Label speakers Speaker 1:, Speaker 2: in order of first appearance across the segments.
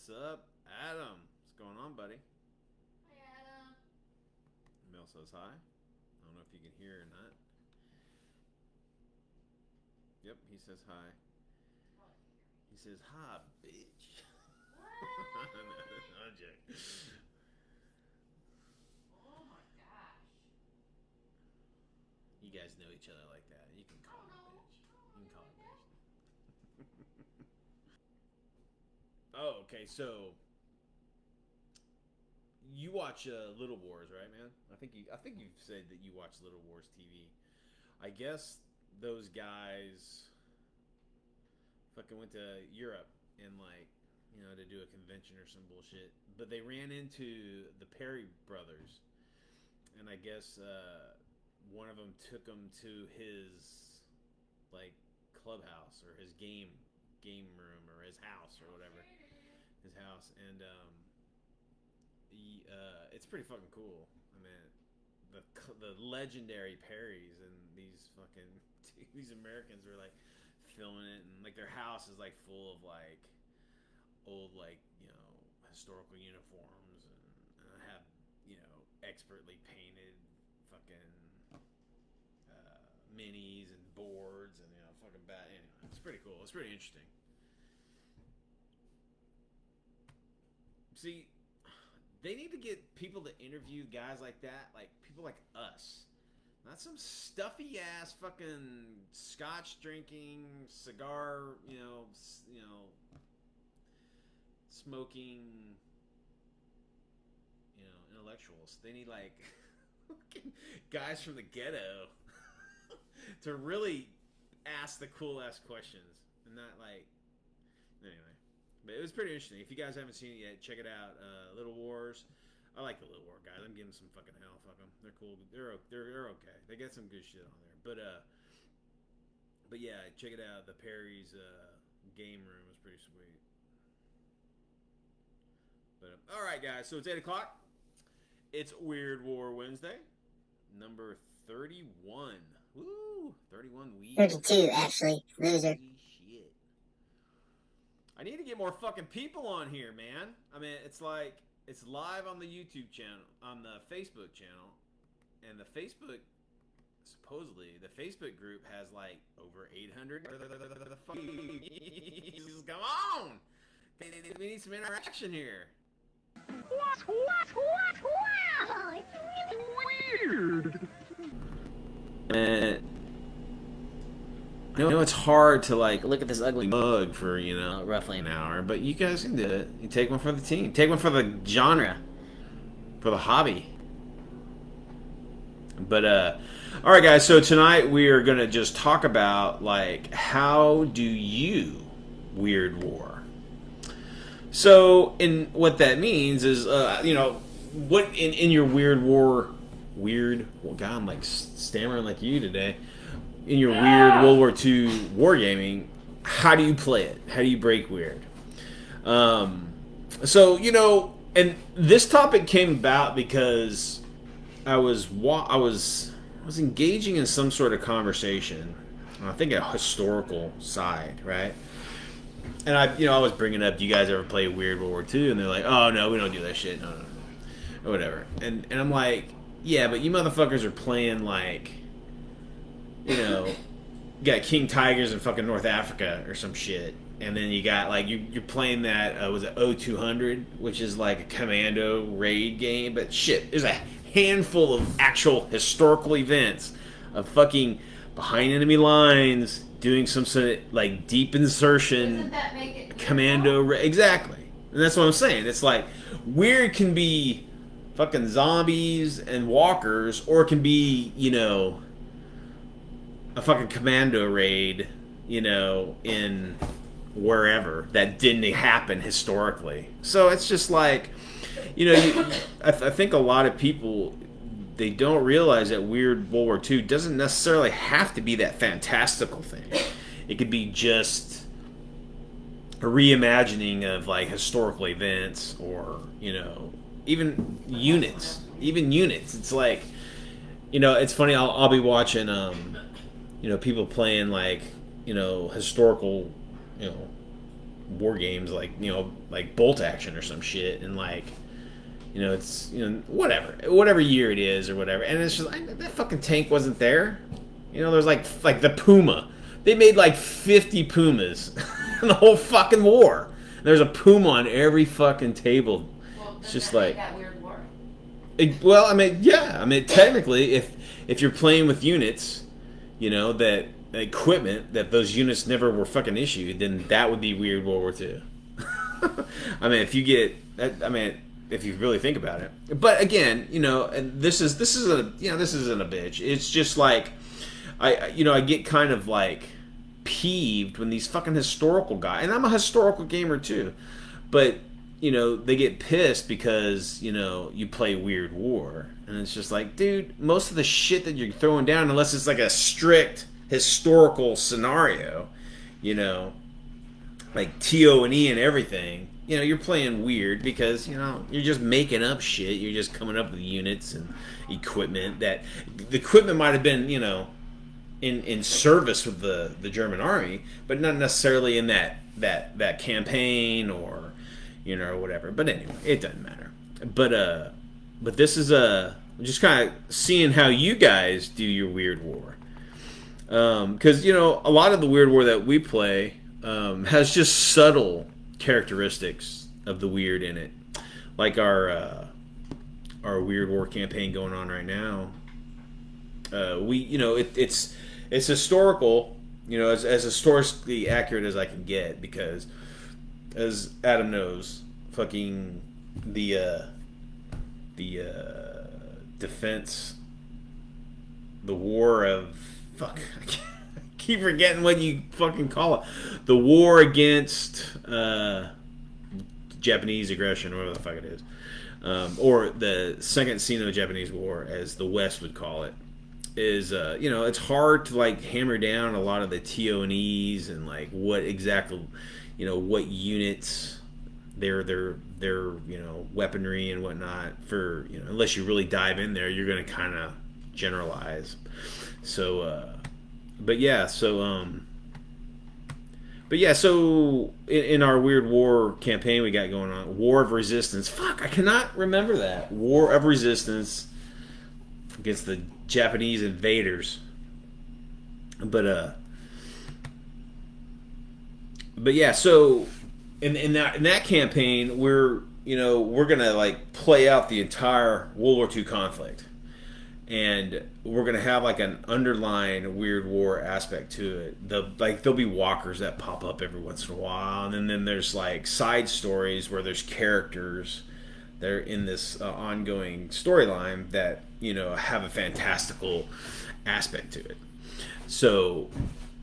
Speaker 1: What's up, Adam? What's going on, buddy?
Speaker 2: Hi, Adam.
Speaker 1: Mel says hi. I don't know if you can hear or not. Yep, he says hi. He says hi, bitch.
Speaker 2: What?
Speaker 1: I'm joking.
Speaker 2: Oh my gosh.
Speaker 1: You guys know each other like that. You can
Speaker 2: I
Speaker 1: call
Speaker 2: don't
Speaker 1: me
Speaker 2: know.
Speaker 1: bitch.
Speaker 2: I don't
Speaker 1: You can
Speaker 2: know
Speaker 1: call
Speaker 2: like
Speaker 1: me
Speaker 2: that.
Speaker 1: bitch. Oh, okay. So you watch Little Wars, right, man? I think you've said that you watch Little Wars TV. I guess those guys fucking went to Europe and to do a convention or some bullshit. But they ran into the Perry brothers, and I guess one of them took them to his like clubhouse or his game room or his house or whatever, his house, and it's pretty fucking cool. I mean, the legendary Perrys and these fucking these Americans were like filming it, and like their house is like full of like old historical uniforms, and have expertly painted fucking minis and boards and fucking bat. Anyway, it's pretty cool. It's pretty interesting. See, they need to get people to interview guys like that, like people like us. Not some stuffy ass fucking scotch drinking, cigar, smoking, intellectuals. They need like guys from the ghetto to really ask the cool ass questions and not like anyway. But it was pretty interesting. If you guys haven't seen it yet, check it out. Little Wars. I like the Little War guys. I'm giving them some fucking hell. Fuck them. They're cool. They're okay. They got some good shit on there. But yeah, check it out. The Perry's game room was pretty sweet. But all right, guys. So it's 8 o'clock. It's Weird War Wednesday, number 31. Woo, 31 weeks.
Speaker 3: 32, actually. Loser.
Speaker 1: Holy shit. I need to get more fucking people on here, man. I mean, it's like it's live on the YouTube channel, on the Facebook channel, and the Facebook group has like over 800. Come on, we need some interaction here.
Speaker 4: Wow, it's really weird.
Speaker 1: Man, I know it's hard to like look at this ugly mug for roughly an hour, but you guys can do it. You take one for the team, take one for the genre, for the hobby. But all right, guys. So tonight we are gonna just talk about like how do you weird war. So, in what that means is, what in your weird war, well, God, I'm like stammering like you today. In your weird World War II wargaming, how do you play it? How do you break weird? And this topic came about because I was engaging in some sort of conversation. I think a historical side, right? And I was bringing up, do you guys ever play Weird World War II? And they're like, oh no, we don't do that shit, no, or whatever. And I'm like, yeah, but you motherfuckers are playing like, you got King Tigers in fucking North Africa or some shit, and then you got like you're playing that was it 0200, which is like a commando raid game. But shit, there's a handful of actual historical events of fucking behind enemy lines, doing some sort of like deep insertion.
Speaker 2: Doesn't that make it
Speaker 1: commando exactly, and that's what I'm saying. It's like weird can be fucking zombies and walkers, or it can be a fucking commando raid, in wherever that didn't happen historically. So it's just like, I think a lot of people, they don't realize that Weird World War II doesn't necessarily have to be that fantastical thing. It could be just a reimagining of like historical events, or even units. It's like, it's funny. I'll be watching people playing like historical war games like like Bolt Action or some shit, and like it's whatever year it is or whatever, and it's just like that fucking tank wasn't there. There's like the Puma. They made like 50 Pumas in the whole fucking war. There's a Puma on every fucking table.
Speaker 2: Well,
Speaker 1: It's
Speaker 2: does
Speaker 1: just
Speaker 2: that
Speaker 1: like,
Speaker 2: make that weird war?
Speaker 1: well, I mean, yeah, I mean, technically, if you're playing with units, that equipment that those units never were fucking issued, then that would be weird World War II. I mean, if you really think about it. But again, and this isn't a bitch. It's just like I get kind of like peeved when these fucking historical guys, and I'm a historical gamer too, but they get pissed because you play Weird War, and it's just like, dude, most of the shit that you're throwing down, unless it's like a strict historical scenario, like TO&E and everything, you're playing weird because you're just making up shit. You're just coming up with units and equipment that the equipment might have been in service with the German army, but not necessarily in that campaign or or whatever. But anyway, it doesn't matter. But this is just kind of seeing how you guys do your Weird War, because a lot of the Weird War that we play has just subtle characteristics of the weird in it, like our Weird War campaign going on right now. It's historical, as historically accurate as I can get, because as Adam knows, fucking the defense, the war of fuck, I keep forgetting what you fucking call it, the war against Japanese aggression, or whatever the fuck it is, or the Second Sino-Japanese War, as the West would call it, is it's hard to like hammer down a lot of the TO&Es and like what exactly what units their weaponry and whatnot, for unless you really dive in there, you're going to kind of generalize. So so in our Weird War campaign we got going on, War of Resistance, fuck, I cannot remember that, War of Resistance against the Japanese invaders. But yeah, so in that campaign, we're gonna like play out the entire World War II conflict, and we're gonna have like an underlying Weird War aspect to it. There'll be walkers that pop up every once in a while, and then there's like side stories where there's characters that are in this ongoing storyline that have a fantastical aspect to it. So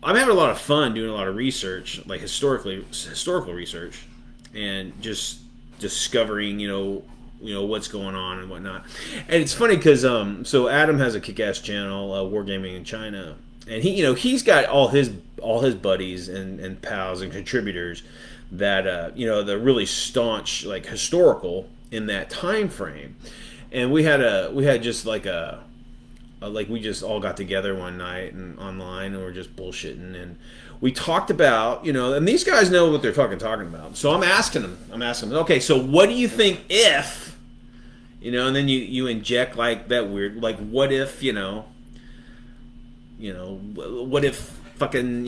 Speaker 1: I'm having a lot of fun doing a lot of research, like historical research, and just discovering, what's going on and whatnot. And it's funny because so Adam has a kick-ass channel, Wargaming in China, and he's got all his buddies and pals and contributors that they're really staunch, like historical in that time frame. And we had just like we just all got together one night and online, and we're just bullshitting, and we talked about, and these guys know what they're fucking talking about. So I'm asking them, okay, so what do you think if, and then you inject like that weird, like, what if, what if fucking,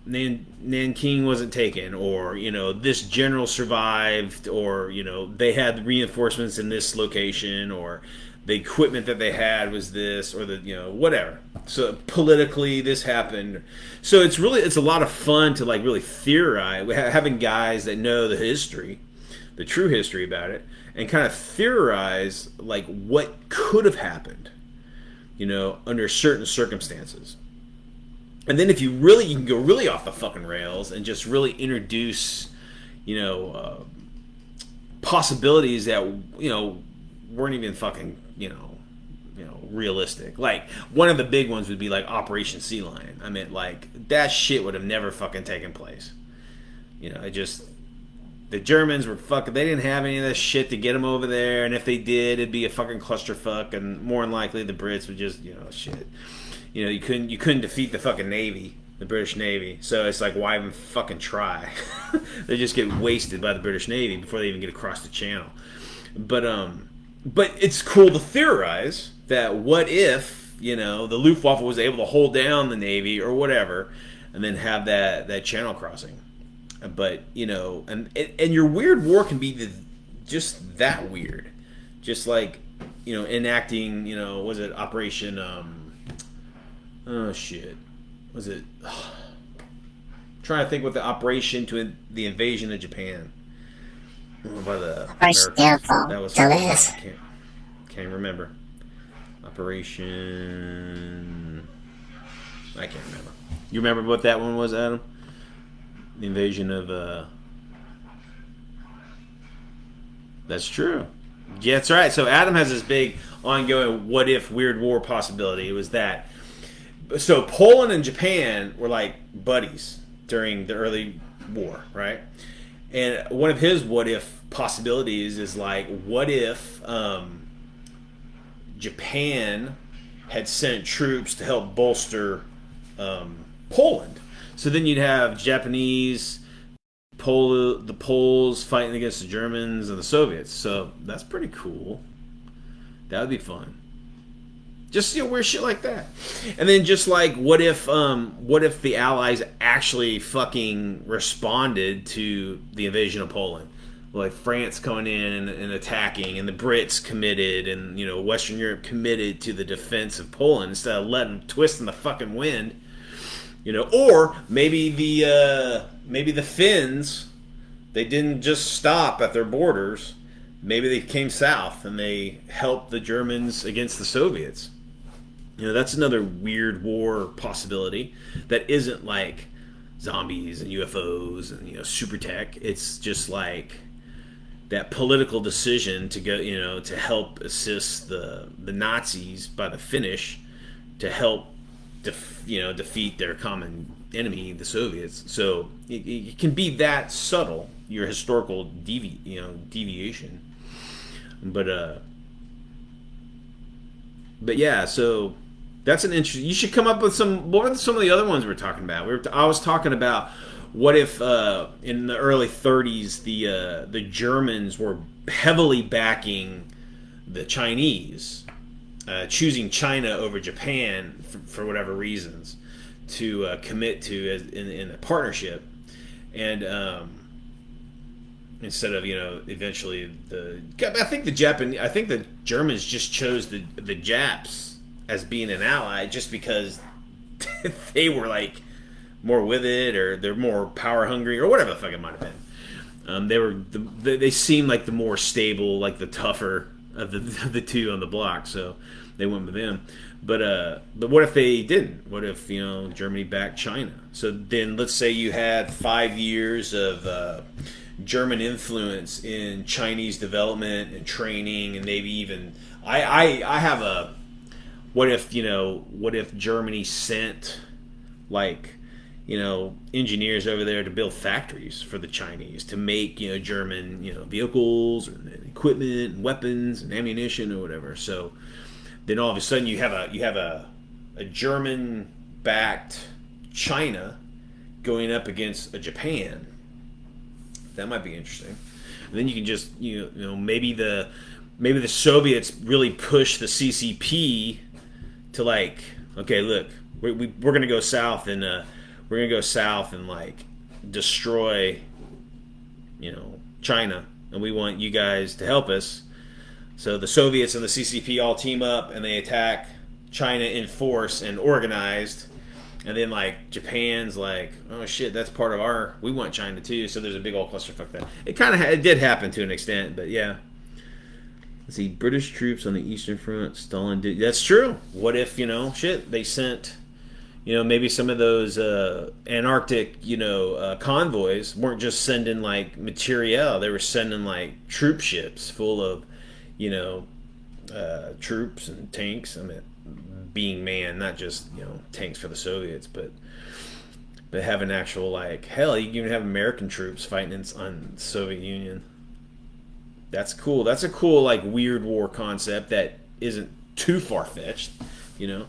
Speaker 1: Nanking wasn't taken, or, this general survived, or, they had reinforcements in this location, or the equipment that they had was this, or the whatever. So politically this happened. So it's a lot of fun to like really theorize, having guys that know the history, the true history about it, and kind of theorize like what could have happened, under certain circumstances. And then if you can go really off the fucking rails and just really introduce possibilities that weren't even fucking realistic. Like one of the big ones would be like Operation Sea Lion. I mean, like that shit would have never fucking taken place. The Germans were fucking, they didn't have any of this shit to get them over there, and if they did, it'd be a fucking clusterfuck, and more than likely the Brits would just shit. You couldn't defeat the fucking Navy the British Navy. So it's like, why even fucking try? They just get wasted by the British Navy before they even get across the channel. But it's cool to theorize that what if, you know, the Luftwaffe was able to hold down the Navy or whatever, and then have that channel crossing. But you know, and your weird war can be just that weird, just like, you know, enacting, you know, was it Operation oh shit, was it trying to think what the operation to the invasion of Japan by the
Speaker 3: Operation
Speaker 1: Americans.
Speaker 3: Downfall.
Speaker 1: That was
Speaker 3: Dumbass.
Speaker 1: can't remember. Operation, I can't remember. You remember what that one was, Adam? The invasion of that's true. Yeah, that's right. So Adam has this big ongoing what if weird war possibility. It was that. So Poland and Japan were like buddies during the early war, right? And one of his what if possibilities is like, what if Japan had sent troops to help bolster Poland? So then you'd have Japanese, the Poles fighting against the Germans and the Soviets. So that's pretty cool. That would be fun. Just, you know, weird shit like that. And then just like, what if the Allies actually fucking responded to the invasion of Poland? Like France coming in and attacking, and the Brits committed, and, you know, Western Europe committed to the defense of Poland instead of letting them twist in the fucking wind. You know, or maybe the Finns, they didn't just stop at their borders. Maybe they came south and they helped the Germans against the Soviets. You know, that's another weird war possibility that isn't like zombies and UFOs and, you know, super tech. It's just like that political decision to go, you know, to help assist the Nazis by the Finnish to help defeat their common enemy, the Soviets. So it can be that subtle, your historical deviation. But yeah, so that's an interesting. You should come up with some. What are some of the other ones we're talking about? I was talking about what if in the early 30s the Germans were heavily backing the Chinese, choosing China over Japan for whatever reasons to commit to in a partnership, and instead of, you know, eventually I think the Germans just chose the Japs as being an ally just because they were like more with it, or they're more power hungry, or whatever the fuck it might have been. They seemed like the more stable, like the tougher of the two on the block, so they went with them. But what if they didn't? What if, you know, Germany backed China? So then let's say you had 5 years of German influence in Chinese development and training, and maybe even I have a what if Germany sent, like, you know, engineers over there to build factories for the Chinese to make, you know, German, you know, vehicles and equipment and weapons and ammunition or whatever. So then all of a sudden you have a German backed China going up against a Japan. That might be interesting. And then you can just, you know, maybe the Soviets really push the CCP to, like, okay, look, we're gonna go south and like destroy, you know, China, and we want you guys to help us. So the Soviets and the CCP all team up and they attack China in force and organized. And then, like, Japan's like, oh shit, that's part of we want China too. So there's a big old clusterfuck there. It did happen to an extent, but yeah. Let's see, British troops on the Eastern Front, Stalin did. That's true. What if, you know, shit, they sent, you know, maybe some of those Antarctic, you know, convoys weren't just sending, like, materiel. They were sending, like, troop ships full of, you know, troops and tanks. I mean, being manned, not just, you know, tanks for the Soviets, but having actual, like, hell, you can even have American troops fighting on the Soviet Union. That's cool. That's a cool, like, weird war concept that isn't too far-fetched, you know.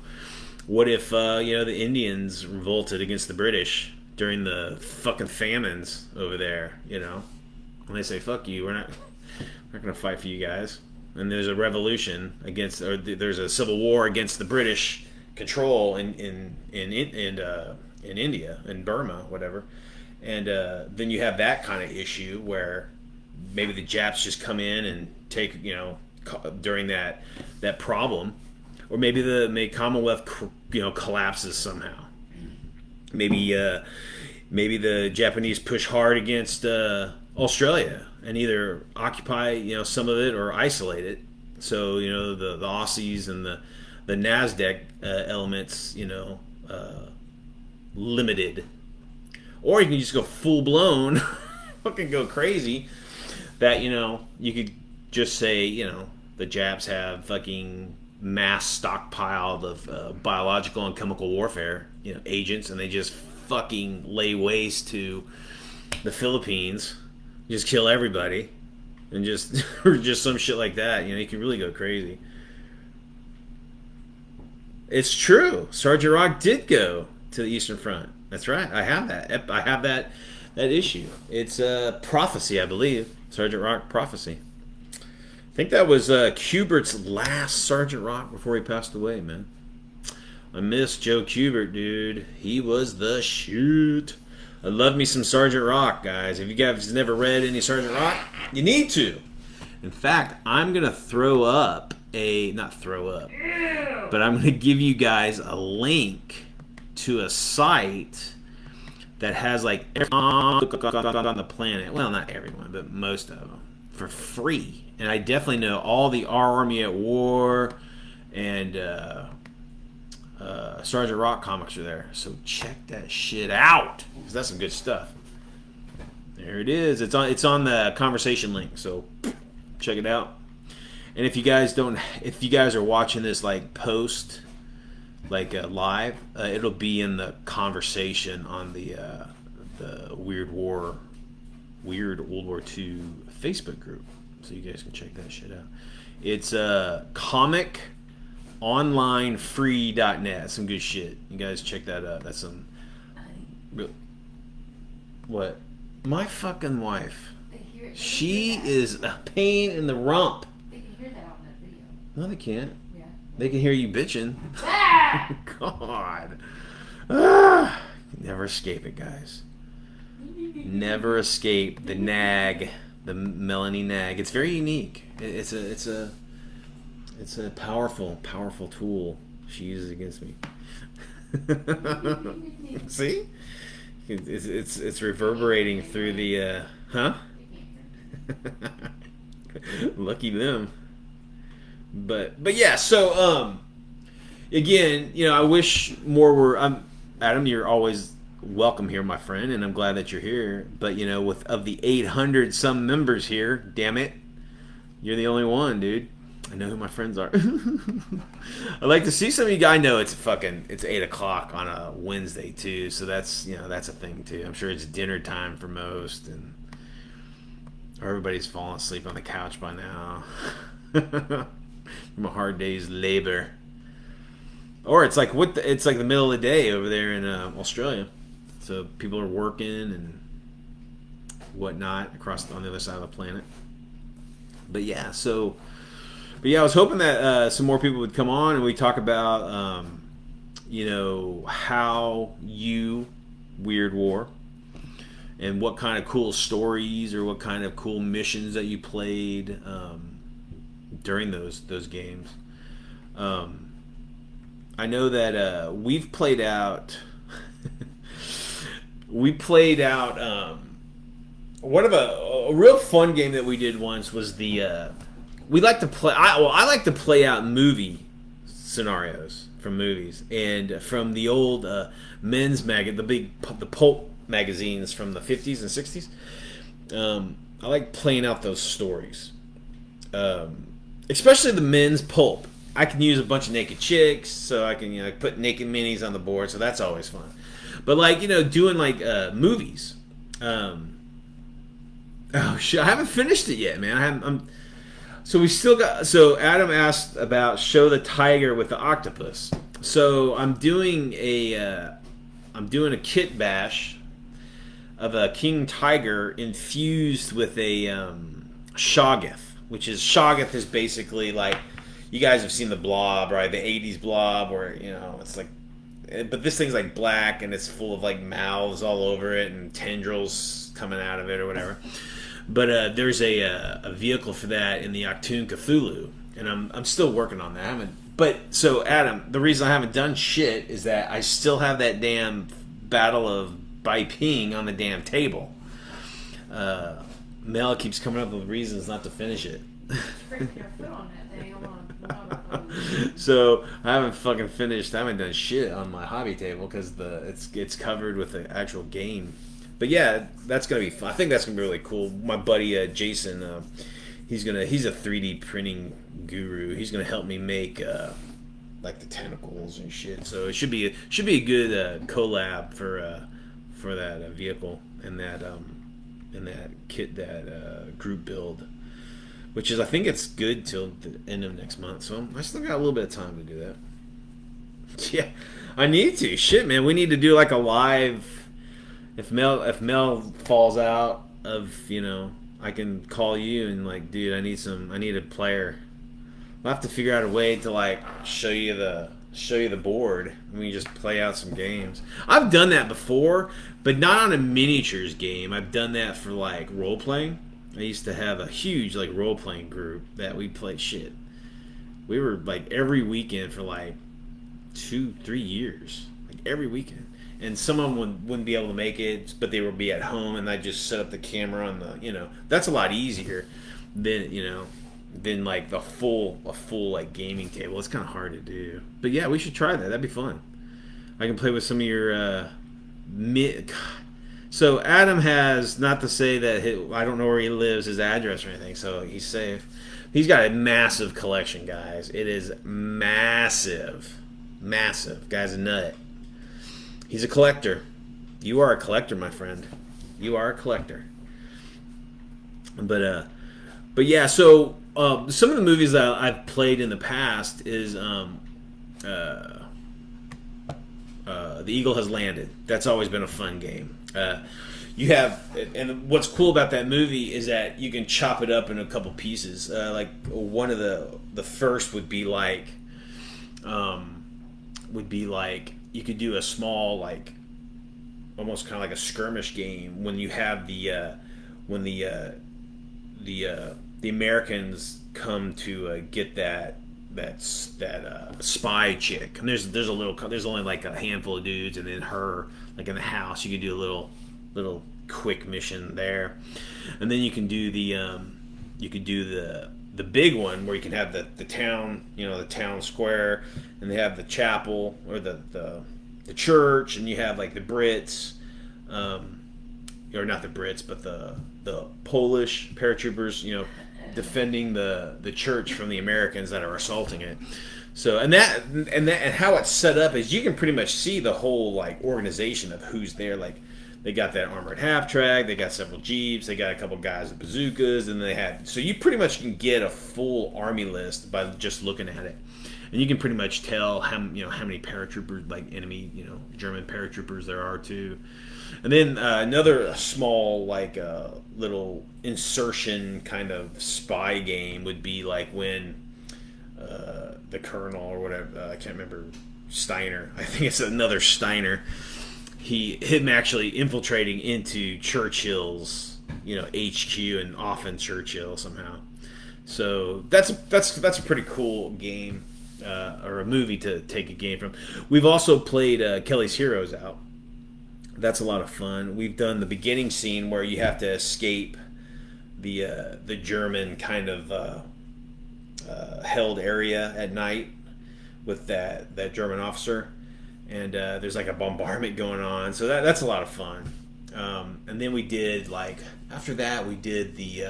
Speaker 1: What if the Indians revolted against the British during the fucking famines over there? And they say, "Fuck you, we're not gonna fight for you guys." And there's a revolution against, or there's a civil war against the British control in India, in Burma, whatever. And then you have that kind of issue where maybe the Japs just come in and take, during that problem, or maybe the Commonwealth, collapses somehow. Maybe the Japanese push hard against Australia and either occupy some of it or isolate it. So the Aussies and the Nasdaq elements limited, or you can just go full blown, fucking go crazy. That you could just say the Japs have fucking mass stockpiled of biological and chemical warfare agents, and they just fucking lay waste to the Philippines, just kill everybody, and just or just some shit like that. You can really go crazy. It's true. Sergeant Rock did go to the Eastern Front. That's right. I have that. I have that issue. It's a prophecy, I believe. Sergeant Rock prophecy. I think that was Kubert's last Sergeant Rock before he passed away, man. I miss Joe Kubert, dude. He was the shit. I love me some Sergeant Rock, guys. If you guys never read any Sergeant Rock, you need to. In fact, I'm going to throw up not throw up, but I'm going to give you guys a link to a site that has like everyone on the planet. Well, not everyone, but most of them for free. And I definitely know all the Our Army at War and Sergeant Rock comics are there. So check that shit out, because that's some good stuff. There it is. It's on the conversation link. So check it out. And if you guys are watching this like post, like live, it'll be in the conversation on the Weird World War II Facebook group, so you guys can check that shit out. It's comiconlinefree.net. Some good shit. You guys check that out. That's some. What? My fucking wife. She is a pain in the rump.
Speaker 2: They can hear that on that video.
Speaker 1: No, they can't.
Speaker 2: Yeah.
Speaker 1: They can hear you bitching.
Speaker 2: Ah!
Speaker 1: God. Never escape it, guys. Never escape the nag, the Melanie nag. It's very unique. It's a powerful tool she uses against me. See? It's reverberating through the huh? Lucky them. But yeah, so again, I wish more were. Adam, you're always welcome here, my friend, and I'm glad that you're here. But of the 800 some members here, damn it, you're the only one, dude. I know who my friends are. I'd like to see some of you guys. I know it's 8:00 on a Wednesday too, so that's that's a thing too. I'm sure it's dinner time for most, and everybody's falling asleep on the couch by now from a hard day's labor. Or it's like it's like the middle of the day over there in Australia, so people are working and whatnot on the other side of the planet. But yeah, I was hoping that some more people would come on and we talk about how you Weird War and what kind of cool stories or what kind of cool missions that you played during those games. I know that we've played out. One of a real fun game that we did once was the. We like to play. I like to play out movie scenarios from movies and from the old men's the pulp magazines from the 50s and 60s. I like playing out those stories, especially the men's pulp. I can use a bunch of naked chicks, so I can put naked minis on the board, so that's always fun. But doing movies. Oh shit! I haven't finished it yet, man. So we still got. So Adam asked about Show the Tiger with the Octopus. So I'm doing a kit bash of a King Tiger infused with a Shoggoth, which is Shoggoth is basically like you guys have seen the Blob, right? The '80s Blob, where it's like, but this thing's like black and it's full of like mouths all over it and tendrils coming out of it or whatever. But there's a vehicle for that in the Octoon Cthulhu, and I'm still working on that. I haven't. But so Adam, the reason I haven't done shit is that I still have that damn Battle of Bai Ping on the damn table. Mel keeps coming up with reasons not to finish it.
Speaker 2: Break your foot on that thing. I'm
Speaker 1: So I haven't fucking finished. I haven't done shit on my hobby table because it's covered with the actual game. But yeah, that's gonna be fun. I think that's gonna be really cool. My buddy Jason, he's a 3D printing guru. He's gonna help me make like the tentacles and shit. So it should be a good collab for that vehicle and that kit, that group build, which is, I think it's good till the end of next month. So I still got a little bit of time to do that. Yeah, I need to. Shit, man, we need to do like a live. If Mel falls out of, I can call you and like, dude, I need a player. We'll have to figure out a way to like show you the board and we just play out some games. I've done that before, but not on a miniatures game. I've done that for like role playing. I used to have a huge like role playing group that we played shit. We were like every weekend for like 2-3 years, like every weekend. And some of them wouldn't be able to make it, but they would be at home, and I'd just set up the camera on the, that's a lot easier than like a full like gaming table. It's kind of hard to do. But yeah, we should try that. That'd be fun. I can play with some of your So Adam has, not to say that I don't know where he lives, his address or anything, so he's safe. He's got a massive collection, guys. It is massive. Massive. Guy's a nut. He's a collector. You are a collector, my friend. You are a collector. But yeah. So some of the movies that I've played in the past is The Eagle Has Landed. That's always been a fun game. You have, and what's cool about that movie is that you can chop it up in a couple pieces. Like one of the first would be like you could do a small, like, almost kind of like a skirmish game when you have the Americans come to get that spy chick. And there's only like a handful of dudes, and then her, like in the house. You can do a little quick mission there, and then you can do the big one where you can have the town, the town square, and they have the chapel or the church, and you have like the Brits, or not the Brits, but the Polish paratroopers, defending the church from the Americans that are assaulting it. So and how it's set up is you can pretty much see the whole like organization of who's there. Like they got that armored half track, they got several jeeps, they got a couple guys with bazookas, and so you pretty much can get a full army list by just looking at it, and you can pretty much tell how many paratroopers, like enemy German paratroopers there are too. And then another small like little insertion kind of spy game would be like when the colonel or whatever, I can't remember, Steiner, I think it's another Steiner, him actually infiltrating into Churchill's HQ and off in Churchill somehow. So that's a pretty cool game, or a movie to take a game from. We've also played Kelly's Heroes out. That's a lot of fun. We've done the beginning scene where you have to escape the German kind of held area at night with that German officer, and there's like a bombardment going on. So that's a lot of fun. And then we did, like, after that we did the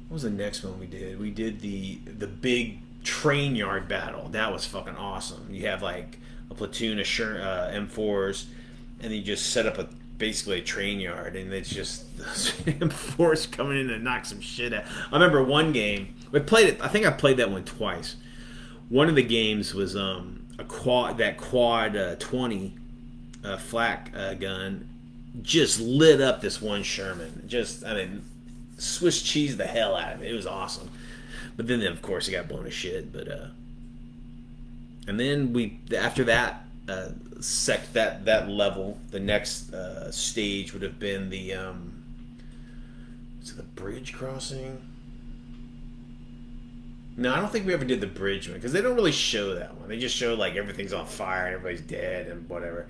Speaker 1: what was the next one we did? We did the big train yard battle. That was fucking awesome. You have like a platoon of M4s, and you just set up basically a train yard, and it's just M4s coming in to knock some shit out. I remember one game we played it. I think I played that one twice. one of the games was that quad 20 flak gun just lit up this one Sherman. Just, I mean, Swiss cheese the hell out of it. It was awesome. But then of course it got blown to shit. But and then after that that level, the next stage would have been the the bridge crossing. No, I don't think we ever did the bridge one because they don't really show that one. They just show like everything's on fire and everybody's dead and whatever.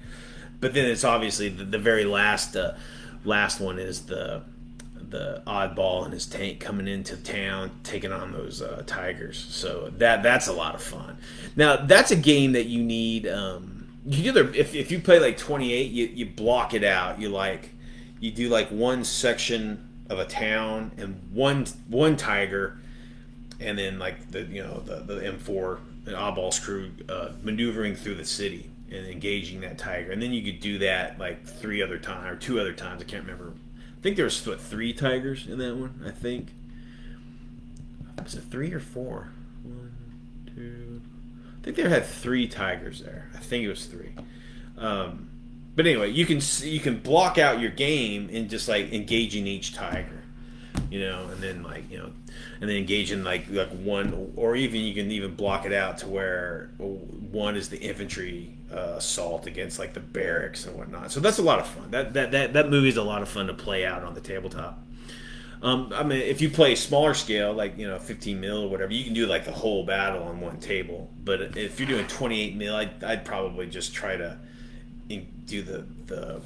Speaker 1: But then it's obviously the very last one is the oddball and his tank coming into town, taking on those tigers. So that's a lot of fun. Now that's a game that you need. You either if you play like 28, you block it out. You do like one section of a town and one tiger, and then like the M4 oddball's crew maneuvering through the city and engaging that tiger. And then you could do that like 2 other times. I can't remember. I think there was 3 tigers in that one. I think was it 3 or 4? 1, 2. I think they had 3 tigers there. I think it was 3. But anyway, you can block out your game and just like engaging each tiger, and then and then engaging like one, or even you can even block it out to where one is the infantry assault against like the barracks and whatnot. So that's a lot of fun. That movie is a lot of fun to play out on the tabletop. I mean, if you play smaller scale, like 15 mil or whatever, you can do like the whole battle on one table. But if you're doing 28 mil, I'd probably just try to do the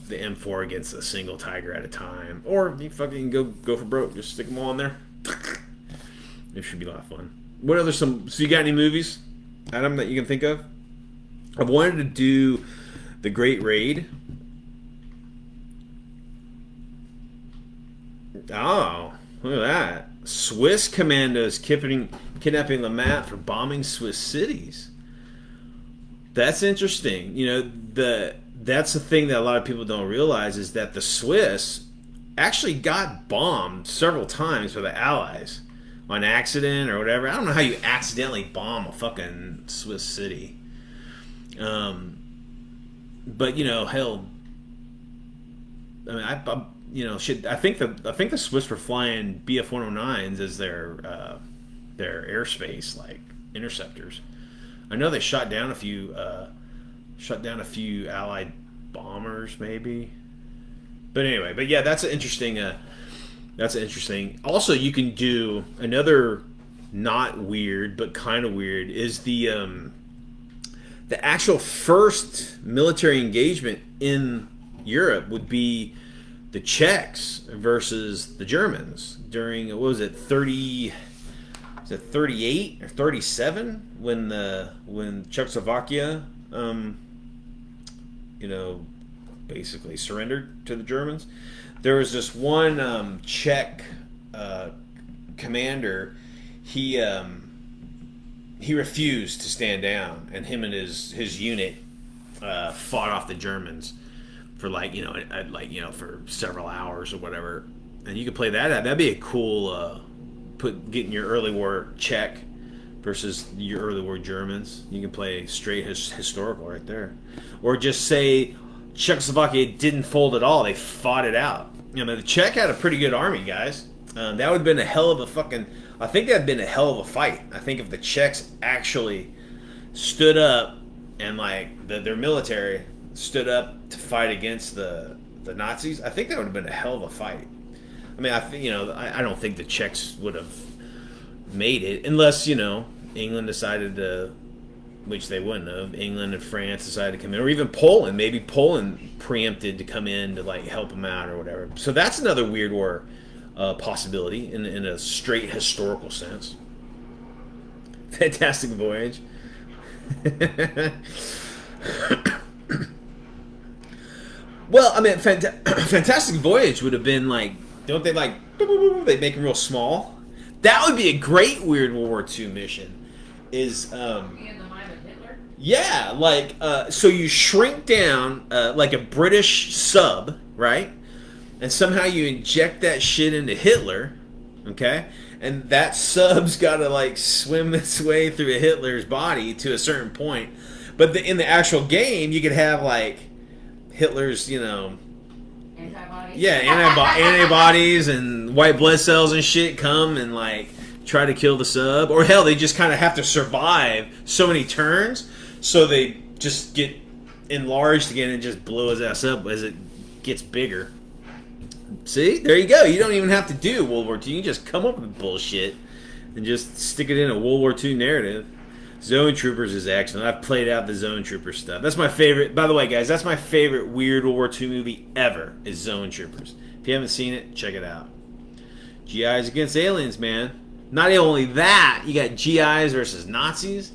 Speaker 1: M4 against a single tiger at a time, or you fucking go for broke, just stick them all in there. It should be a lot of fun. What other so you got any movies, Adam, that you can think of? I've wanted to do The Great Raid. Oh, look at that. Swiss commandos kidnapping Lamont for bombing Swiss cities. That's interesting. That's the thing that a lot of people don't realize is that the Swiss actually got bombed several times by the Allies on accident or whatever. I don't know how you accidentally bomb a fucking Swiss city. But hell, I mean, shit. I think the Swiss were flying Bf-109s as their airspace like interceptors. I know they shot down a few Allied bombers, maybe. But anyway, yeah, that's an interesting. Also, you can do another not weird but kind of weird is the actual first military engagement in Europe would be the Czechs versus the Germans during, what was it, 38 or 37 when Czechoslovakia basically surrendered to the Germans. There was this one Czech commander. He refused to stand down, and him and his unit fought off the Germans for for several hours or whatever. And you could play that. That'd be a cool getting your early war Czech versus your early war Germans. You can play straight historical right there, or just say Czechoslovakia didn't fold at all. They fought it out. The Czech had a pretty good army, guys. That would have been a hell of a fucking. I think that'd been a hell of a fight. I think if the Czechs actually stood up and their military stood up to fight against the Nazis, I think that would have been a hell of a fight. I mean, I don't think the Czechs would have made it unless England decided to, which they wouldn't have. England and France decided to come in, or even Poland. Maybe Poland preempted to come in to help them out or whatever. So that's another weird war possibility in a straight historical sense. Fantastic Voyage. Well, I mean, Fantastic Voyage would have been don't they they make them real small? That would be a great weird World War II mission. Is yeah, so you shrink down like a British sub, right? And somehow you inject that shit into Hitler, okay? and that sub's got to like swim its way through Hitler's body to a certain point. But in the actual game, you could have like Hitler's,
Speaker 2: Antibodies.
Speaker 1: yeah, antibodies and white blood cells and shit come and like try to kill the sub, or hell, they just kind of have to survive so many turns, so they just get enlarged again and just blow his ass up as it gets bigger. See, there you go. You don't even have to do World War II. You can just come up with bullshit and just stick it in a World War II narrative. Zone Troopers is excellent. I've played out the Zone Troopers stuff. That's my favorite. By the way, guys, that's my favorite weird World War II movie ever is Zone Troopers. If you haven't seen it, check it out. GIs against aliens, man. Not only that, you got GIs versus Nazis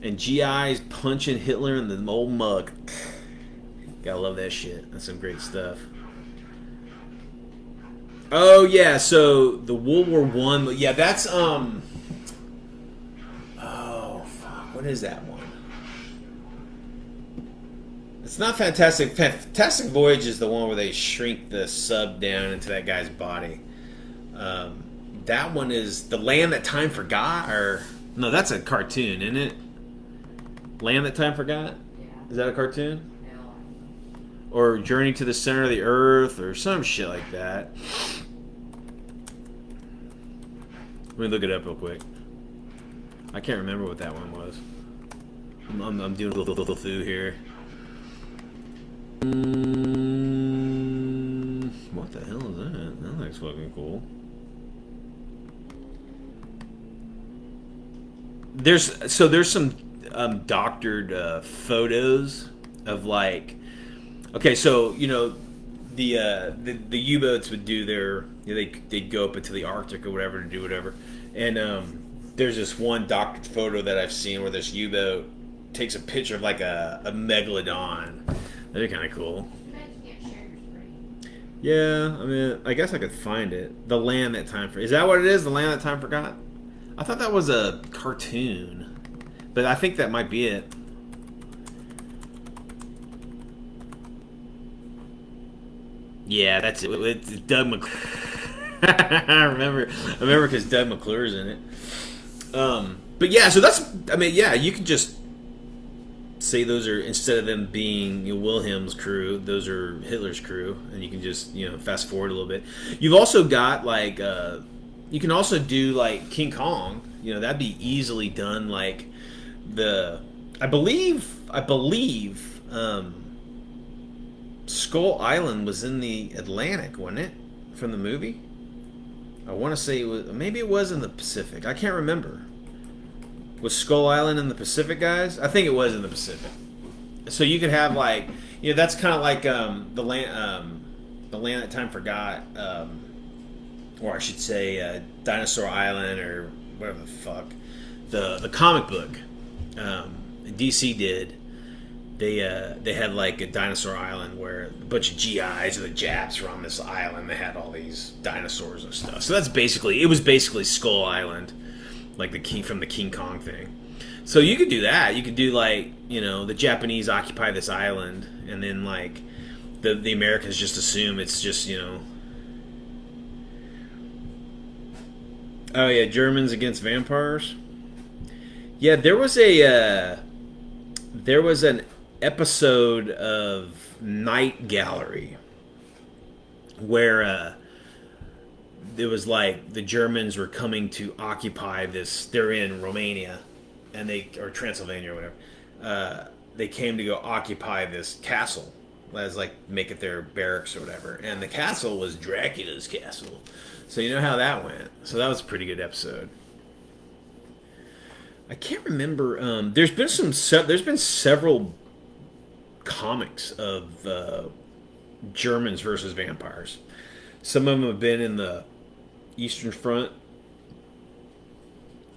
Speaker 1: and GIs punching Hitler in the old mug. Gotta love that shit. That's some great stuff. Oh yeah, so the World War I. Yeah, that's oh fuck, what is that one? It's not Fantastic. Fantastic Voyage is the one where they shrink the sub down into that guy's body. That one is The Land That Time Forgot, or no, that's a cartoon, isn't it? Land That Time Forgot?
Speaker 2: Yeah.
Speaker 1: Is that a cartoon?
Speaker 2: Yeah.
Speaker 1: Or Journey to the Center of the Earth, or some shit like that. Let me look it up real quick. I can't remember what that one was. I'm doing a little through here. What the hell is that? That looks fucking cool. There's some doctored photos of like, okay, so the U-boats would do their, they'd go up into the Arctic or whatever to do whatever, and there's this one doctored photo that I've seen where this U-boat takes a picture of like a megalodon. That'd be kind of cool. Yeah, I mean, I guess I could find it. The Land That Time Forgot. Is that what it is? The Land That Time Forgot? I thought that was a cartoon, but I think that might be it. Yeah, that's it. It's Doug McClure. I remember because Doug McClure's in it. But yeah, so that's. I mean, yeah, you can just say those are, instead of them being Wilhelm's crew, those are Hitler's crew, and you can just fast forward a little bit. You've also got like you can also do like King Kong. That'd be easily done. Like I believe Skull Island was in the Atlantic, wasn't it? From the movie. I want to say maybe it was in the Pacific. I can't remember. Was Skull Island in the Pacific, guys? I think it was in the Pacific. So you could have like, that's kind of like the land that time forgot, or I should say, Dinosaur Island or whatever the fuck. The comic book DC did. They had like a dinosaur island where a bunch of GIs or the Japs were on this island. They had all these dinosaurs and stuff. So it was basically Skull Island, like the King Kong thing. So you could do that. You could do like the Japanese occupy this island, and then like the Americans just assume it's just Oh yeah, Germans against vampires. Yeah, there was an episode of Night Gallery where it was like the Germans were coming to occupy this. They're in Romania, or Transylvania or whatever. They came to go occupy this castle, as like make it their barracks or whatever. And the castle was Dracula's castle. So you know how that went. So that was a pretty good episode. I can't remember. There's been several comics of Germans versus vampires. Some of them have been in the Eastern Front.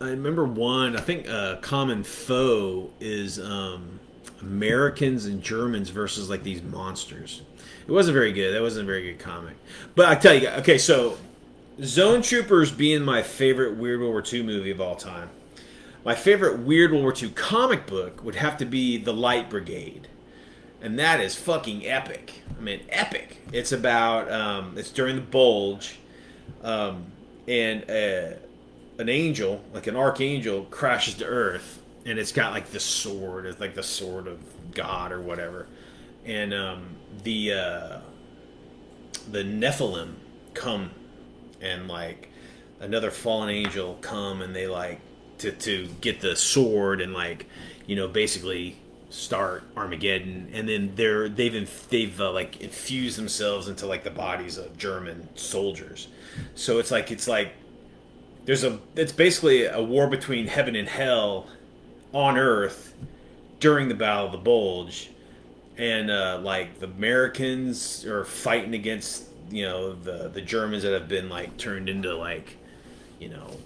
Speaker 1: I remember one. I think Common Foe is Americans and Germans versus like these monsters. It wasn't very good. That wasn't a very good comic. But I tell you, okay, so Zone Troopers being my favorite Weird World War II movie of all time. My favorite Weird World War II comic book would have to be The Light Brigade. And that is fucking epic. I mean, epic. It's about, it's during the Bulge. And an angel, like an archangel, crashes to Earth, and it's got like the sword. It's like the sword of God or whatever, and the Nephilim come and like another fallen angel come and they like to get the sword and like basically start Armageddon, and then they've like infused themselves into like the bodies of German soldiers. So it's like it's basically a war between heaven and hell on Earth during the Battle of the Bulge, and like the Americans are fighting against the Germans that have been like turned into like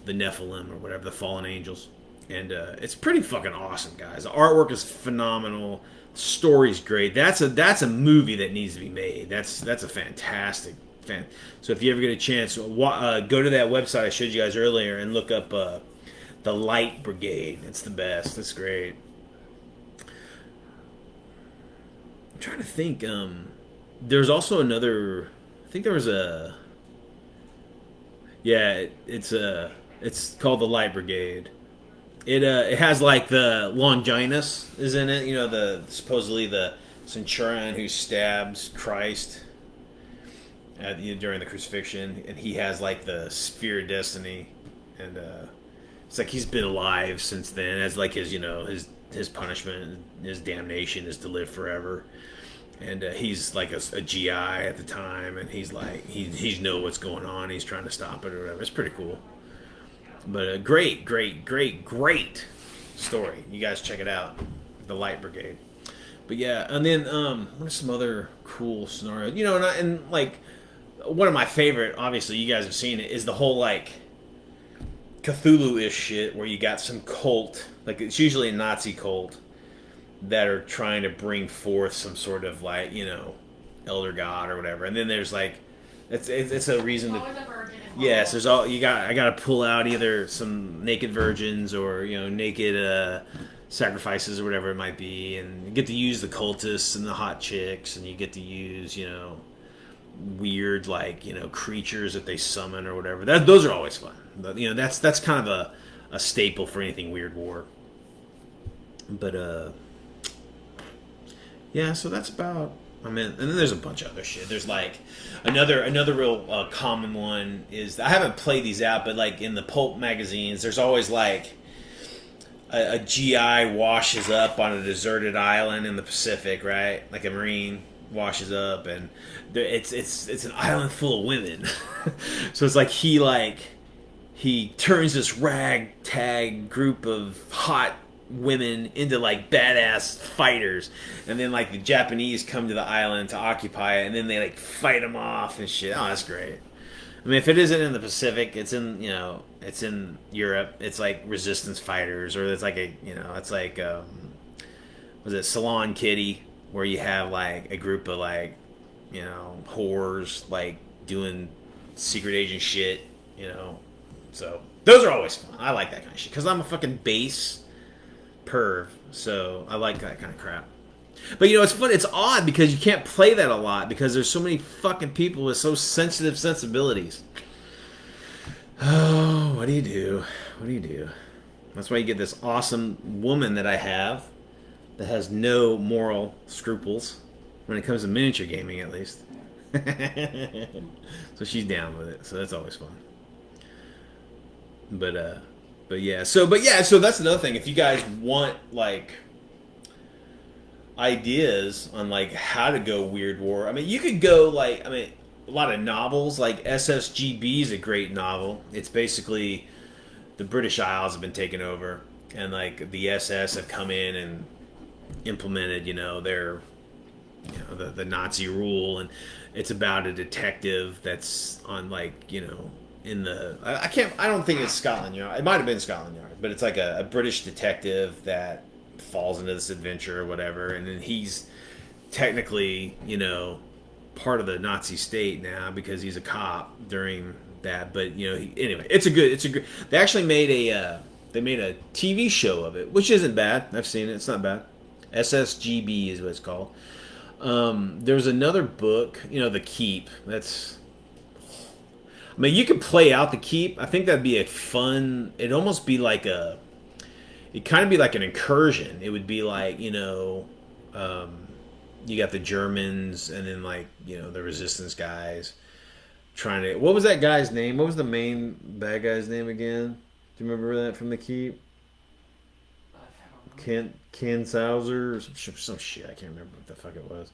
Speaker 1: the Nephilim or whatever, the fallen angels, and it's pretty fucking awesome, guys. The artwork is phenomenal, story's great. That's a movie that needs to be made. That's a fantastic fan. So if you ever get a chance, go to that website I showed you guys earlier and look up the Light Brigade. It's the best. It's great. I'm trying to think. There's also another. I think there was a. Yeah, it's called the Light Brigade. It has like the Longinus is in it. The supposedly the centurion who stabs Christ during the crucifixion, and he has like the spear of destiny, and it's like he's been alive since then as like his punishment, his damnation is to live forever. And he's like a GI at the time, and he's like he's know what's going on. He's trying to stop it or whatever. It's pretty cool, but a great story. You guys check it out, the Light Brigade. But yeah, and then what are some other cool scenarios? And like one of my favorite, obviously you guys have seen it, is the whole like Cthulhu-ish shit where you got some cult, like it's usually a Nazi cult that are trying to bring forth some sort of like elder god or whatever, and then there's like it's a reason to
Speaker 2: Always a virgin involved.
Speaker 1: yes, there's all I got to pull out either some naked virgins or naked sacrifices or whatever it might be, and you get to use the cultists and the hot chicks, and you get to use weird like creatures that they summon or whatever. Those are always fun. But that's kind of a staple for anything Weird War. But yeah, so that's about. And then there's a bunch of other shit. There's like another real common one is I haven't played these out, but like in the pulp magazines, there's always like a GI washes up on a deserted island in the Pacific, right? Like a Marine washes up, and it's an island full of women. So it's like he turns this ragtag group of hot women into like badass fighters, and then like the Japanese come to the island to occupy it, and then they like fight them off and shit. Oh, that's great. I mean, if it isn't in the Pacific, it's in it's in Europe. It's like resistance fighters, or it's like it's like was it Salon Kitty, where you have like a group of like whores like doing secret agent shit. So those are always fun. I like that kind of shit because I'm a fucking base perv, so I like that kind of crap. But it's fun. It's odd because you can't play that a lot because there's so many fucking people with so sensitive sensibilities. Oh, what do you do? What do you do? That's why you get this awesome woman that I have that has no moral scruples when it comes to miniature gaming, at least. So she's down with it. So that's always fun. But yeah, so that's another thing. If you guys want like ideas on like how to go Weird War, I mean, you could go like a lot of novels. Like SSGB is a great novel. It's basically the British Isles have been taken over, and like the SS have come in and implemented their the Nazi rule, and it's about a detective that's on like in the I don't think it's Scotland Yard. It might have been Scotland Yard, but it's like a British detective that falls into this adventure or whatever, and then he's technically part of the Nazi state now because he's a cop during that. But anyway, it's a good. They actually made a TV show of it, which isn't bad. I've seen it. It's not bad. SSGB is what it's called. There's another book, The Keep. mean, you could play out the keep. I think that'd be a fun. It'd almost be like a. It'd kind of be like an incursion. It would be like um, you got the Germans and then like the resistance guys trying to. What was that guy's name? What was the main bad guy's name again? Do you remember that from the keep? Ken Sauser or some shit. I can't remember what the fuck it was.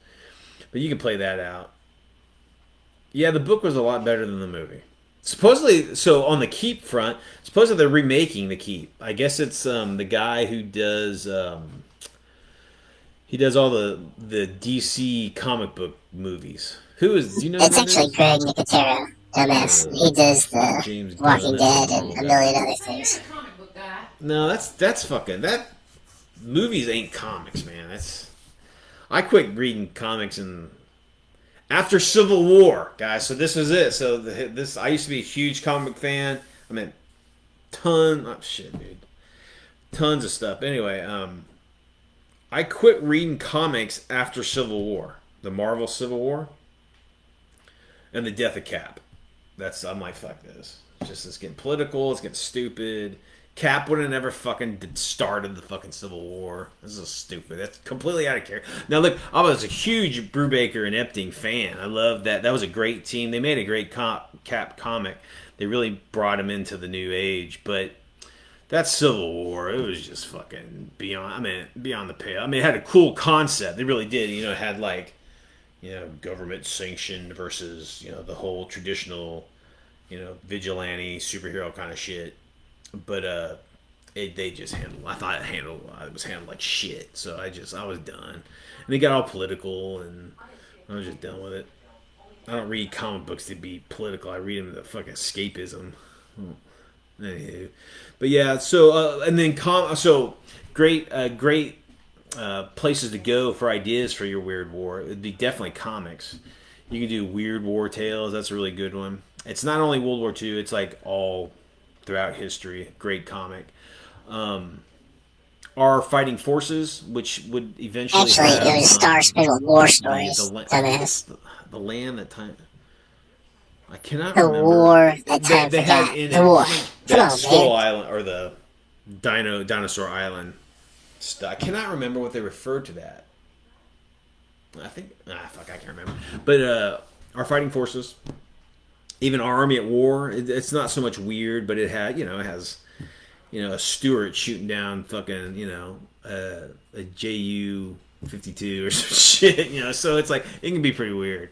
Speaker 1: But you can play that out. Yeah, the book was a lot better than the movie. Supposedly, so on the Keep front, supposedly they're remaking the Keep. I guess it's the guy who does he does all the DC comic book movies. Who is? Do you know who
Speaker 3: It's
Speaker 1: that
Speaker 3: actually
Speaker 1: is?
Speaker 3: Greg Nicotero, dumbass. He does the
Speaker 1: James
Speaker 3: Walking
Speaker 1: Gunn. That's
Speaker 3: Dead
Speaker 1: the
Speaker 3: and
Speaker 1: Marvel
Speaker 3: a
Speaker 1: guy.
Speaker 3: million other
Speaker 2: He's
Speaker 3: things.
Speaker 2: a comic book guy.
Speaker 1: No, that's fucking that. Movies ain't comics, man. That's I quit reading comics and after Civil War, guys. So this was it. So this I used to be a huge comic fan. I mean, oh shit, dude, tons of stuff. Anyway, I quit reading comics after Civil War, the Marvel Civil War, and the death of Cap. I'm like, fuck this. It's getting political. It's getting stupid. Cap would have never fucking started the fucking Civil War. This is stupid. That's completely out of character. Now look, I was a huge Brubaker and Epting fan. I love that. That was a great team. They made a great Cap comic. They really brought him into the new age. But that Civil War, it was just fucking beyond. I mean, beyond the pale. I mean, it had a cool concept. They really did. It had like, government sanctioned versus the whole traditional, vigilante superhero kind of shit. But they just handled. I thought it was handled like shit. So I was done. And they got all political, and I was just done with it. I don't read comic books to be political. I read them to fucking escapism. Anywho. But yeah, so and then so great places to go for ideas for your Weird War. It'd be definitely comics. You can do Weird War Tales. That's a really good one. It's not only World War II. It's like all throughout history. Great comic. Our Fighting Forces, which would eventually
Speaker 3: Actually,
Speaker 1: have,
Speaker 3: it was Star Spangled War Stories, dumbass.
Speaker 1: the land that time. I cannot
Speaker 3: The
Speaker 1: remember.
Speaker 3: war that time
Speaker 1: They had
Speaker 3: forgot.
Speaker 1: in
Speaker 3: The
Speaker 1: it
Speaker 3: war.
Speaker 1: that
Speaker 3: Come on,
Speaker 1: Skull
Speaker 3: man.
Speaker 1: Island or the Dinosaur Island stuff. I cannot remember what they referred to that. I think fuck, I can't remember. But Our Fighting Forces, even Our Army at War, it's not so much weird, but it has a Stuart shooting down fucking a JU 52 or some shit. So it's like it can be pretty weird.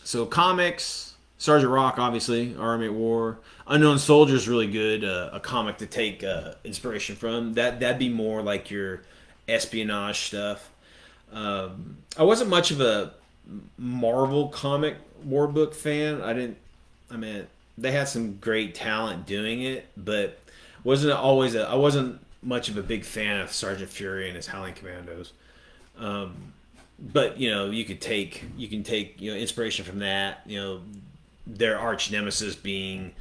Speaker 1: So comics, Sergeant Rock, obviously, Our Army at War, Unknown Soldier is really good. A comic to take inspiration from. That'd be more like your espionage stuff. I wasn't much of a Marvel comic war book fan. I mean, they had some great talent doing it, but I wasn't much of a big fan of Sergeant Fury and his Howling Commandos. But you can take inspiration from that. Their arch nemesis being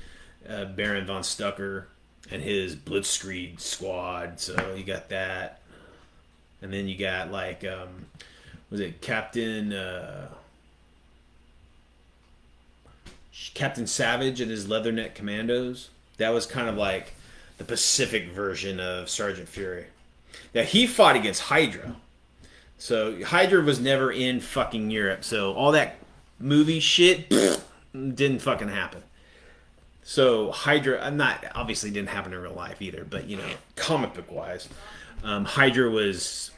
Speaker 1: Baron von Stucker and his Blitzkrieg squad. So you got that, and then you got like was it Captain Savage and his Leatherneck Commandos? That was kind of like the Pacific version of Sergeant Fury. Now he fought against Hydra. So Hydra was never in fucking Europe. So all that movie shit didn't fucking happen. So Hydra, obviously didn't happen in real life either, but comic book wise, Hydra was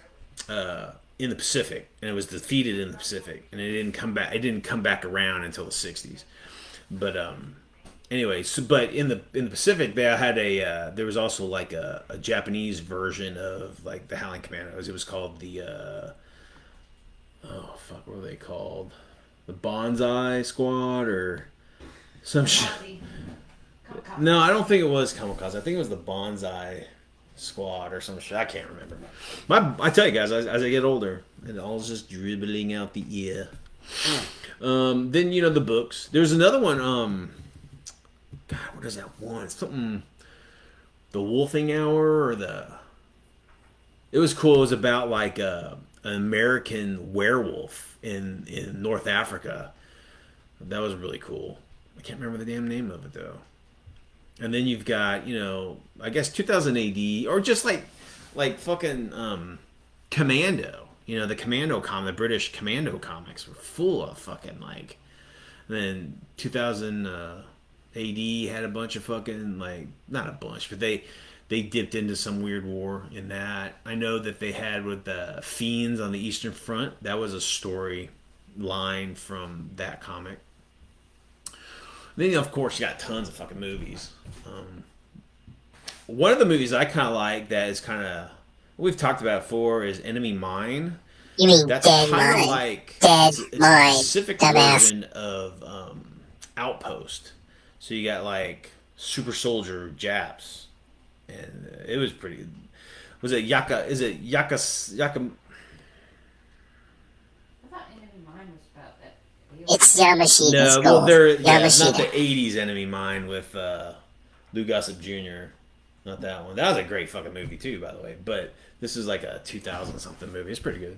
Speaker 1: in the Pacific, and it was defeated in the Pacific, and it didn't come back. It didn't come back around until the '60s. But anyway, but in the Pacific, they had there was also like a Japanese version of like the Howling Commandos. It was called the oh fuck, what were they called? The Bonsai Squad or some shit. No, I don't think it was Kamikaze. I think it was the Bonsai Squad or some shit. I can't remember. I tell you guys, as I get older, it all's just dribbling out the ear. Then the books. There's another one. God, what is that one? Something. The Wolfing Hour or the. It was cool. It was about like an American werewolf in North Africa. That was really cool. I can't remember the damn name of it though. And then you've got, I guess 2000 AD, or just like fucking Commando. The Commando the British Commando comics were full of fucking like. And then 2000 AD had a bunch of fucking like, not a bunch, but they dipped into some weird war in that. I know that they had with the Fiends on the Eastern Front. That was a story line from that comic. Then, of course, you got tons of fucking movies. One of the movies I kind of like that is kind of we've talked about before is Enemy Mine.
Speaker 3: You mean
Speaker 1: That's
Speaker 3: Dead
Speaker 1: kind of
Speaker 3: Mine?
Speaker 1: like
Speaker 3: Dead
Speaker 1: it's a
Speaker 3: Mine,
Speaker 1: specific
Speaker 3: dumbass.
Speaker 1: version of Outpost. So you got like super soldier Japs, and it was pretty. Was it Yaka? Is it Yaka? Yaka?
Speaker 2: I thought Enemy Mine was about that.
Speaker 3: It's Yamashita's
Speaker 1: No,
Speaker 3: gold.
Speaker 1: well, it's not
Speaker 3: Yamashita.
Speaker 1: the '80s Enemy Mine with Lou Gossett Jr. Not that one. That was a great fucking movie too, by the way. But this is like a 2000 something movie. It's pretty good.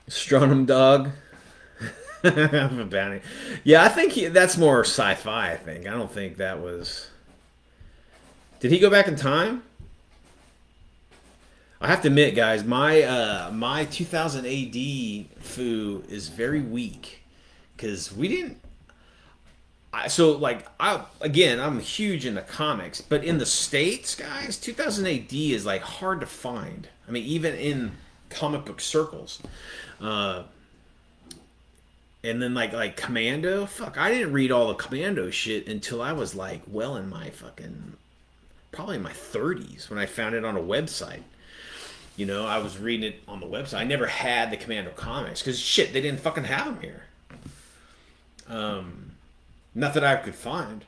Speaker 1: Stronum Dog. I'm a bounty. Yeah, I think that's more sci-fi. I think. I don't think that was. Did he go back in time? I have to admit, guys, my 2000 AD foo is very weak because we didn't. I'm huge into comics, but in the States, guys, 2000 AD is like hard to find. I mean, even in comic book circles. And then like Commando, fuck, I didn't read all the Commando shit until I was like well in my fucking probably in my 30s when I found it on a website. I was reading it on the website. I never had the Commando comics because shit, they didn't fucking have them here. Not that I could find.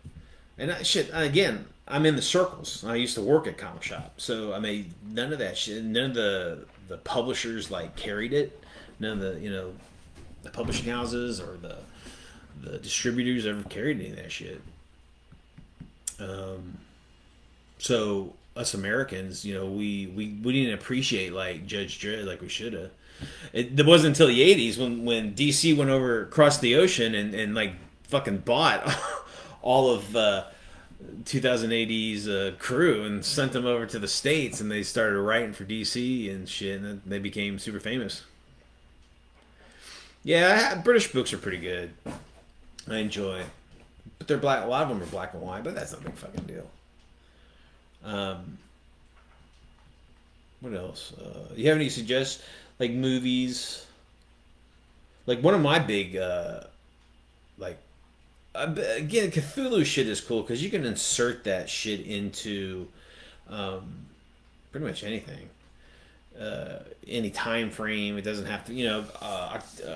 Speaker 1: And again, I'm in the circles. I used to work at comic shop, so I mean, none of that shit. None of the publishers like carried it. None of the publishing houses or the distributors ever carried any of that shit. So us Americans, we didn't appreciate like Judge Dredd like we should have. It wasn't until the '80s when DC went over across the ocean and like fucking bought all of 2000 AD's crew and sent them over to the States, and they started writing for DC and shit, and then they became super famous. Yeah, British books are pretty good. I enjoy, but they're black. A lot of them are black and white, but that's not a big fucking deal. What else? You have any suggestions, like movies? Like one of my big, again, Cthulhu shit is cool because you can insert that shit into pretty much anything. Any time frame. It doesn't have to,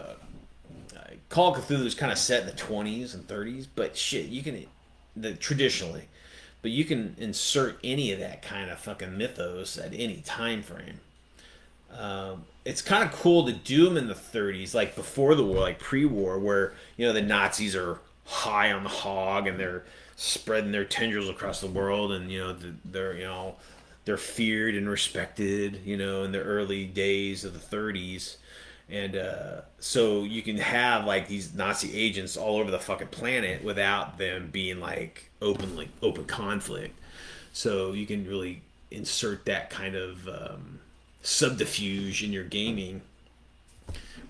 Speaker 1: Call of Cthulhu is kind of set in the 20s and 30s, but shit, you can traditionally, but you can insert any of that kind of fucking mythos at any time frame. It's kind of cool to do them in the 30s, like before the war, like pre-war, where the Nazis are high on the hog and they're spreading their tendrils across the world, and they're feared and respected, in the early days of the 30s. And so you can have like these Nazi agents all over the fucking planet without them being like open conflict. So you can really insert that kind of subterfuge in your gaming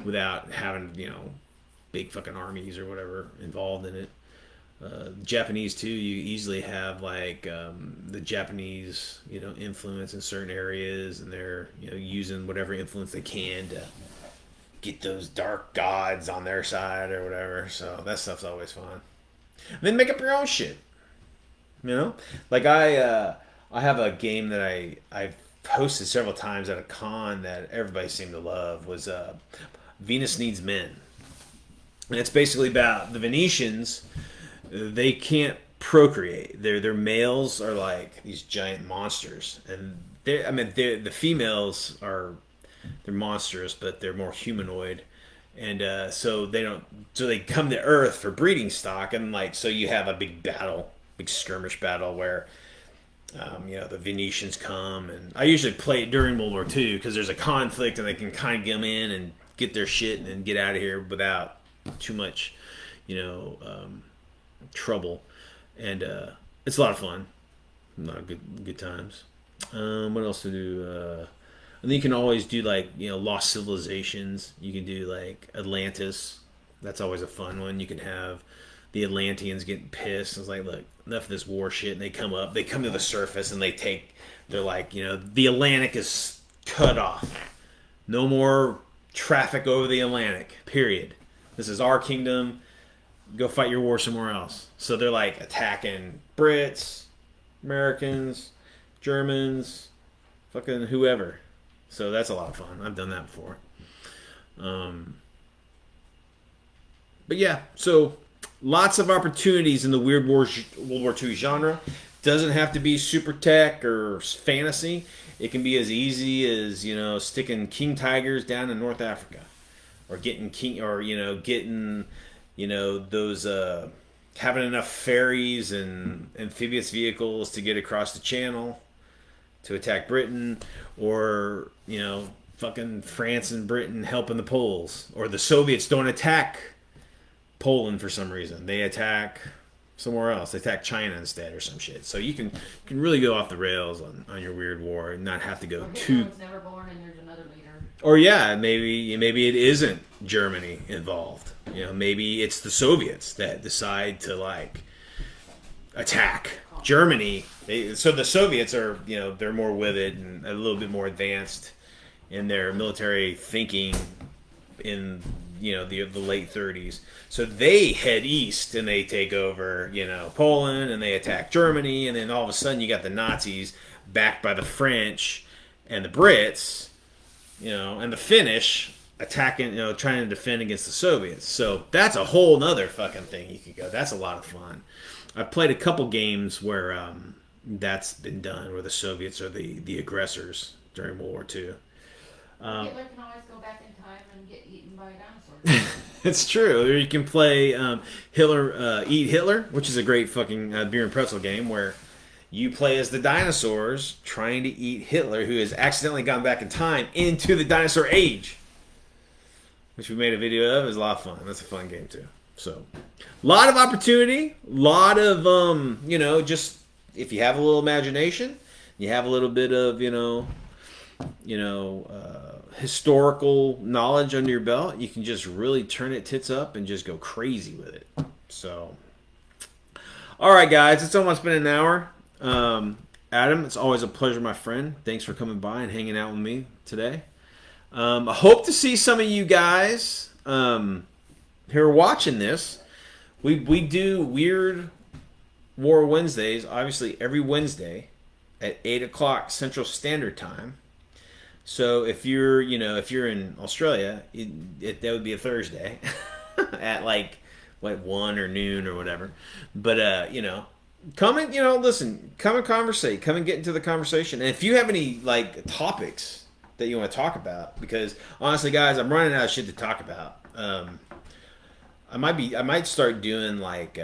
Speaker 1: without having big fucking armies or whatever involved in it. Japanese too, you easily have like the Japanese influence in certain areas, and they're using whatever influence they can to get those dark gods on their side or whatever. So that stuff's always fun. And then make up your own shit. Like I have a game that I've hosted several times at a con that everybody seemed to love, was Venus Needs Men. And it's basically about the Venetians. They can't procreate. Their males are like these giant monsters, and the females they're monstrous, but they're more humanoid, and so they don't. So they come to Earth for breeding stock, and so you have a big skirmish battle where the Venetians come, and I usually play it during World War II because there's a conflict, and they can kind of come in and get their shit and then get out of here without too much, trouble, and it's a lot of fun. A lot of good times. What else to do? And then you can always do like lost civilizations. You can do like Atlantis. That's always a fun one. You can have the Atlanteans getting pissed. It's like, look, enough of this war shit. And they come up. They come to the surface and they take. They're like, the Atlantic is cut off. No more traffic over the Atlantic. Period. This is our kingdom. Go fight your war somewhere else. So they're like attacking Brits, Americans, Germans, fucking whoever. So that's a lot of fun. I've done that before. But yeah, so lots of opportunities in the World War II genre. Doesn't have to be super tech or fantasy. It can be as easy as sticking king tigers down in North Africa, or getting those having enough ferries and amphibious vehicles to get across the channel to attack Britain, or fucking France and Britain helping the Poles, or the Soviets don't attack Poland for some reason. They attack somewhere else. They attack China instead or some shit. So you can really go off the rails on your weird war and not have to go too.
Speaker 2: Hitler's never born and there's another leader.
Speaker 1: Or yeah, maybe it isn't Germany involved. Maybe it's the Soviets that decide to like attack Germany. So the Soviets are they're more with it and a little bit more advanced in their military thinking in the late 30s. So they head east and they take over Poland and they attack Germany, and then all of a sudden you got the Nazis backed by the French and the Brits, and the Finnish attacking, trying to defend against the Soviets. So that's a whole nother fucking thing you could go. That's a lot of fun. I've played a couple games where that's been done, where the Soviets are the aggressors during World War II.
Speaker 2: Hitler can always go back in time and get eaten by a dinosaur.
Speaker 1: It's true. Or you can play Hitler, Eat Hitler, which is a great fucking beer and pretzel game where you play as the dinosaurs trying to eat Hitler, who has accidentally gone back in time into the dinosaur age, which we made a video of. It's a lot of fun. That's a fun game too. So, a lot of opportunity, a lot of just if you have a little imagination, you have a little bit of historical knowledge under your belt, you can just really turn it tits up and just go crazy with it. So, all right, guys, it's almost been an hour. Adam, it's always a pleasure, my friend. Thanks for coming by and hanging out with me today. I hope to see some of you guys who are watching this. We do Weird War Wednesdays, obviously every Wednesday at 8 o'clock Central Standard Time. So if you're in Australia, that would be a Thursday at like 1 or noon or whatever. But come and listen, come and conversate, come and get into the conversation. And if you have any like topics that you want to talk about, because honestly, guys, I'm running out of shit to talk about. I might start doing like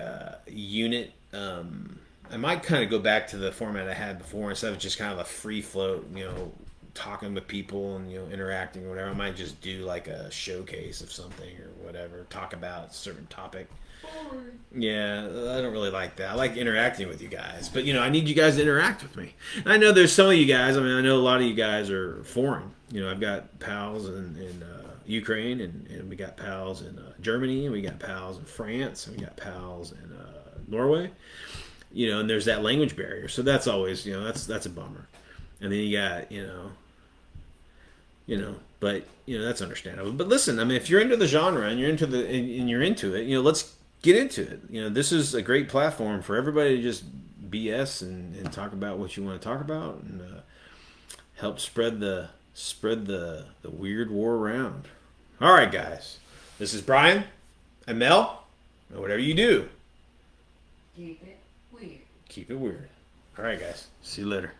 Speaker 1: unit. I might kind of go back to the format I had before instead of just kind of a free float, talking with people and interacting or whatever. I might just do like a showcase of something or whatever, talk about a certain topic. Yeah, I don't really like that. I like interacting with you guys, but I need you guys to interact with me. And I know there's some of you guys. I mean, I know a lot of you guys are foreign. I've got pals in Ukraine, and we got pals in Germany, and we got pals in France, and we got pals in Norway. And there's that language barrier, so that's always that's a bummer. And then you got but that's understandable. But listen, I mean, if you're into the genre and you're into it, let's get into it. This is a great platform for everybody to just BS and talk about what you want to talk about and help spread the weird war around. All right, guys, this is Brian and Mel, and whatever you do,
Speaker 2: Keep it weird.
Speaker 1: keep it weird. All right, guys, see you later.